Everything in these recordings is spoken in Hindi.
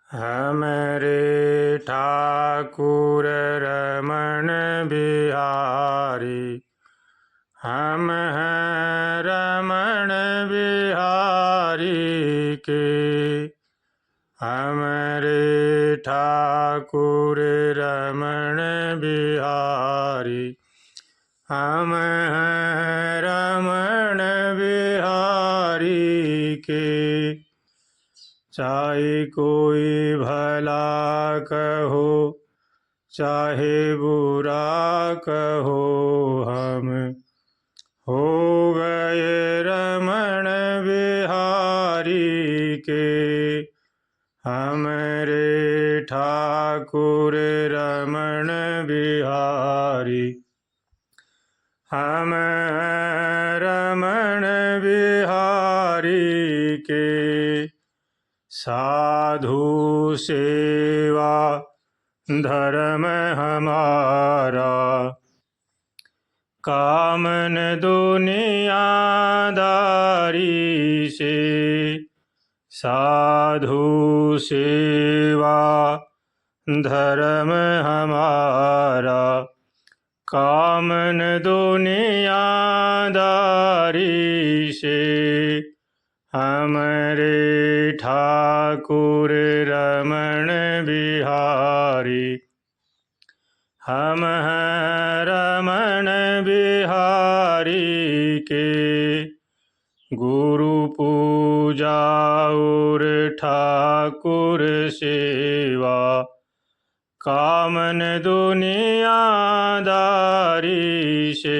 हमरे ठाकुर रमण बिहारी। हम हैं रमण बिहारी के। हमरे ठाकुर रमण बिहारी। हम हैं रमण बिहारी के। चाहे कोई भला कहो चाहे बुरा कहो, हम हो गए रमण बिहारी के। हमरे ठाकुर रमण बिहारी। हम रमण बिहारी के। साधु सेवा धर्म हमारा, कामन दुनियादारी से। साधु सेवा धर्म हमारा, कामन दुनियादारी से। हमरे ठाकुर रमण बिहारी। हम हैं रमण बिहारी के। गुरु पूजा और ठाकुर सेवा, कामन दुनियादारी से।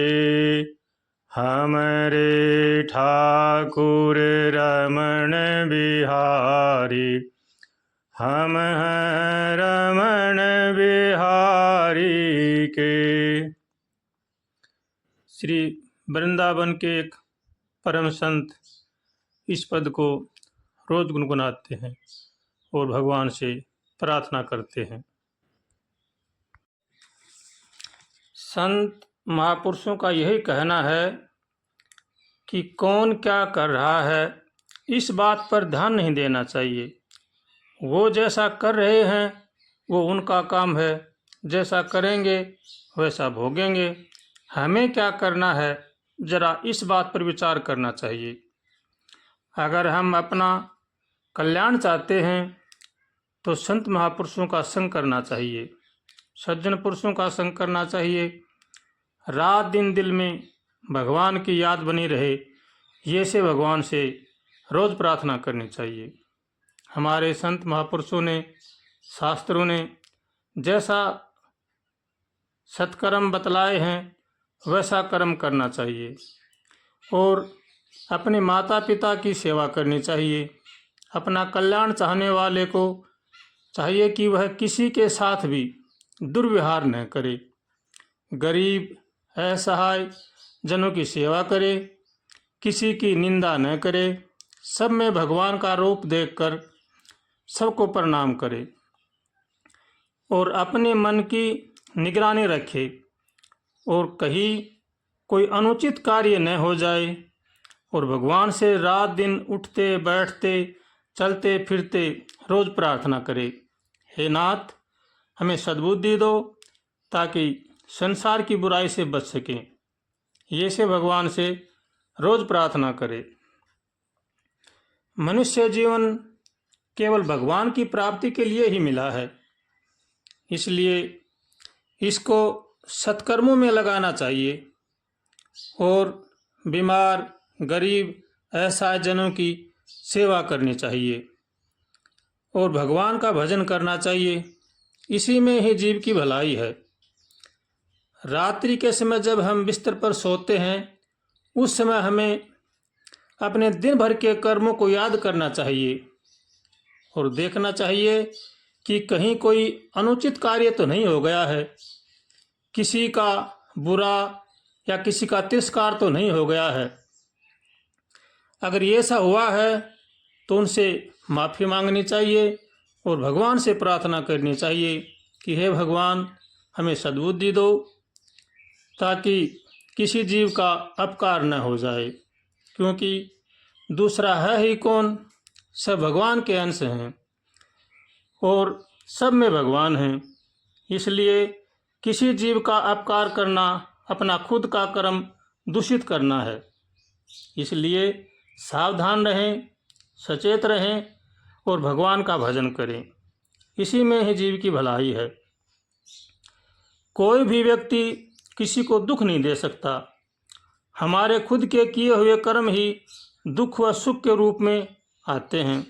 हमरे ठाकुर रमण बिहारी। हम हैं रमण बिहारी के। श्री वृंदावन के एक परम संत इस पद को रोज गुनगुनाते हैं और भगवान से प्रार्थना करते हैं। संत महापुरुषों का यही कहना है कि कौन क्या कर रहा है इस बात पर ध्यान नहीं देना चाहिए। वो जैसा कर रहे हैं वो उनका काम है, जैसा करेंगे वैसा भोगेंगे। हमें क्या करना है जरा इस बात पर विचार करना चाहिए। अगर हम अपना कल्याण चाहते हैं तो संत महापुरुषों का संग करना चाहिए, सज्जन पुरुषों का संग करना चाहिए। रात दिन दिल में भगवान की याद बनी रहे, ये से भगवान से रोज प्रार्थना करनी चाहिए। हमारे संत महापुरुषों ने, शास्त्रों ने जैसा सत्कर्म बतलाए हैं वैसा कर्म करना चाहिए और अपने माता पिता की सेवा करनी चाहिए। अपना कल्याण चाहने वाले को चाहिए कि वह किसी के साथ भी दुर्व्यवहार न करे, गरीब असहाय जनों की सेवा करे, किसी की निंदा न करे, सब में भगवान का रूप देखकर सबको प्रणाम करे और अपने मन की निगरानी रखे और कहीं कोई अनुचित कार्य न हो जाए और भगवान से रात दिन उठते बैठते चलते फिरते रोज प्रार्थना करे, हे नाथ हमें सद्बुद्धि दो ताकि संसार की बुराई से बच सकें। ये से भगवान से रोज प्रार्थना करे। मनुष्य जीवन केवल भगवान की प्राप्ति के लिए ही मिला है, इसलिए इसको सत्कर्मों में लगाना चाहिए और बीमार गरीब असहाय जनों की सेवा करनी चाहिए और भगवान का भजन करना चाहिए। इसी में ही जीव की भलाई है। रात्रि के समय जब हम बिस्तर पर सोते हैं उस समय हमें अपने दिन भर के कर्मों को याद करना चाहिए और देखना चाहिए कि कहीं कोई अनुचित कार्य तो नहीं हो गया है, किसी का बुरा या किसी का तिरस्कार तो नहीं हो गया है। अगर ये ऐसा हुआ है तो उनसे माफ़ी मांगनी चाहिए और भगवान से प्रार्थना करनी चाहिए कि हे भगवान हमें सद्बुद्धि दो ताकि किसी जीव का अपकार न हो जाए, क्योंकि दूसरा है ही कौन, सब भगवान के अंश हैं। और सब में भगवान हैं। इसलिए किसी जीव का अपकार करना अपना खुद का कर्म दूषित करना है। इसलिए सावधान रहें, सचेत रहें और भगवान का भजन करें। इसी में ही जीव की भलाई है। कोई भी व्यक्ति किसी को दुख नहीं दे सकता। हमारे खुद के किए हुए कर्म ही दुख व सुख के रूप में आते हैं।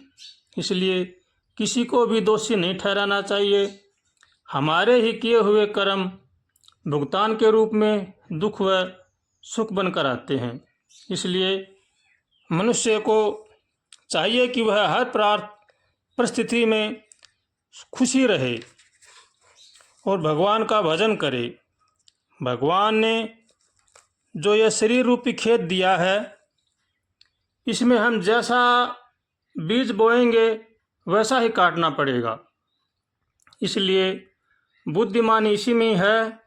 इसलिए किसी को भी दोषी नहीं ठहराना चाहिए। हमारे ही किए हुए कर्म भुगतान के रूप में दुख व सुख बनकर आते हैं। इसलिए मनुष्य को चाहिए कि वह हर परिस्थिति में खुशी रहे और भगवान का भजन करे। भगवान ने जो यह शरीर रूपी खेत दिया है, इसमें हम जैसा बीज बोएंगे वैसा ही काटना पड़ेगा। इसलिए बुद्धिमानी इसी में है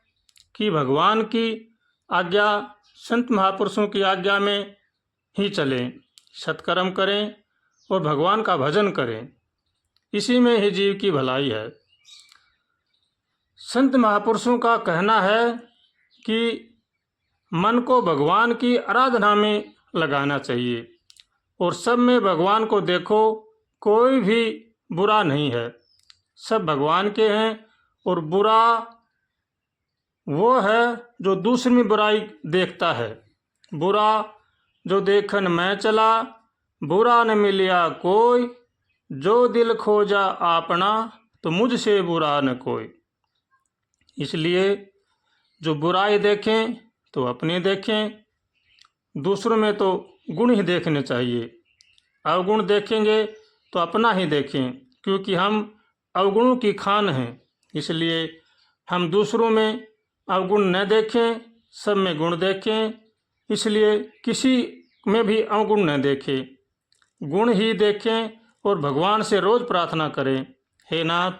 कि भगवान की आज्ञा, संत महापुरुषों की आज्ञा में ही चलें, सत्कर्म करें और भगवान का भजन करें। इसी में ही जीव की भलाई है। संत महापुरुषों का कहना है कि मन को भगवान की आराधना में लगाना चाहिए और सब में भगवान को देखो। कोई भी बुरा नहीं है, सब भगवान के हैं। और बुरा वो है जो दूसरे में बुराई देखता है। बुरा जो देखन मैं चला, बुरा न मिलिया कोई, जो दिल खोजा आपना, तो मुझसे बुरा न कोई। इसलिए जो बुराई देखें तो अपने देखें, दूसरों में तो गुण ही देखने चाहिए। अवगुण देखेंगे तो अपना ही देखें, क्योंकि हम अवगुणों की खान हैं। इसलिए हम दूसरों में अवगुण न देखें, सब में गुण देखें। इसलिए किसी में भी अवगुण न देखें, गुण ही देखें और भगवान से रोज़ प्रार्थना करें, हे नाथ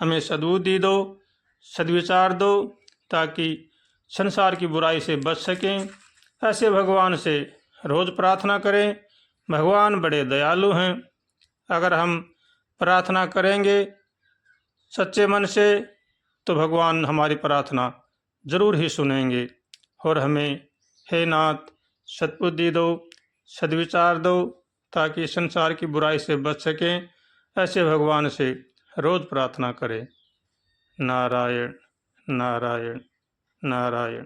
हमें सद्बुद्धि दो, सद्विचार दो, ताकि संसार की बुराई से बच सकें। ऐसे भगवान से रोज़ प्रार्थना करें। भगवान बड़े दयालु हैं। अगर हम प्रार्थना करेंगे सच्चे मन से तो भगवान हमारी प्रार्थना जरूर ही सुनेंगे और हमें हे नाथ सद्बुद्धि दो, सद्विचार दो, ताकि संसार की बुराई से बच सकें। ऐसे भगवान से रोज़ प्रार्थना करें। नारायण नारायण नारायण।